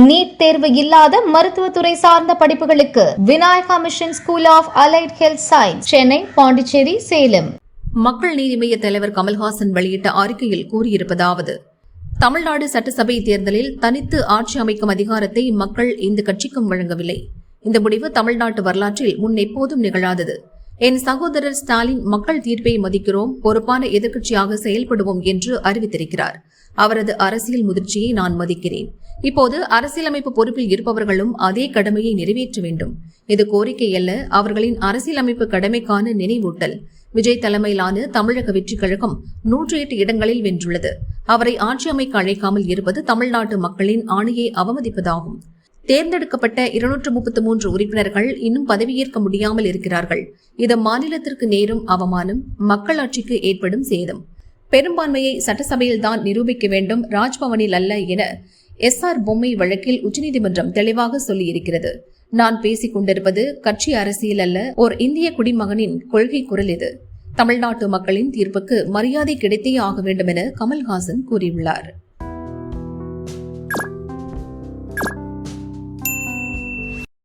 NEET தேர்வு இல்லாத மருத்துவத்துறை சார்ந்த படிப்புகளுக்கு Vinayaka mission school of allied health science, Chennai, Pondicherry, Salem. Makkal Needhi Maiam தலைவர் கமல்ஹாசன் வெளியிட்ட அறிக்கையில் கூறியிருப்பதாவது: தமிழ்நாடு சட்டசபை தேர்தலில் தனித்து ஆட்சி அமைக்கும் அதிகாரத்தை மக்கள் எந்த கட்சிக்கும் வழங்கவில்லை. இந்த முடிவு தமிழ்நாட்டு வரலாற்றில் முன் எப்போதும் நிகழாதது. என் சகோதரர் ஸ்டாலின் மக்கள் தீர்ப்பை மதிக்கிறோம், பொறுப்பான எதிர்க்கட்சியாக செயல்படுவோம் என்று அறிவித்திருக்கிறார். அவரது அரசியல் முதிர்ச்சியை நான் மதிக்கிறேன். இப்போது அரசியலமைப்பு பொறுப்பில் இருப்பவர்களும் அதே கடமையை நிறைவேற்ற வேண்டும். இது கோரிக்கை அல்ல, அவர்களின் அரசியலமைப்பு கடமைக்கான நினைவூட்டல். விஜய் தலைமையிலான தமிழக வெற்றிக் கழகம் 108 இடங்களில் வென்றுள்ளது. அவரை ஆட்சி அமைக்க அழைக்காமல் இருப்பது தமிழ்நாட்டு மக்களின் ஆணையை அவமதிப்பதாகும். தேர்ந்தெடுக்கப்பட்ட 233 உறுப்பினர்கள் இன்னும் பதவியேற்க முடியாமல் இருக்கிறார்கள். இது மாநிலத்திற்கு நேரும் அவமானம், மக்களாட்சிக்கு ஏற்படும் சேதம். பெரும்பான்மையை சட்டசபையில்தான் நிரூபிக்க வேண்டும், ராஜ்பவனில் அல்ல என SR பொம்மை வழக்கில் உச்சநீதிமன்றம் தெளிவாக சொல்லியிருக்கிறது. நான் பேசிக் கொண்டிருப்பது கட்சி அரசியல் அல்ல, ஓர் இந்திய குடிமகனின் கொள்கை குரல் இது. தமிழ்நாட்டு மக்களின் தீர்ப்புக்கு மரியாதை கிடைத்தே ஆக வேண்டும் என கமல்ஹாசன் கூறியுள்ளார்.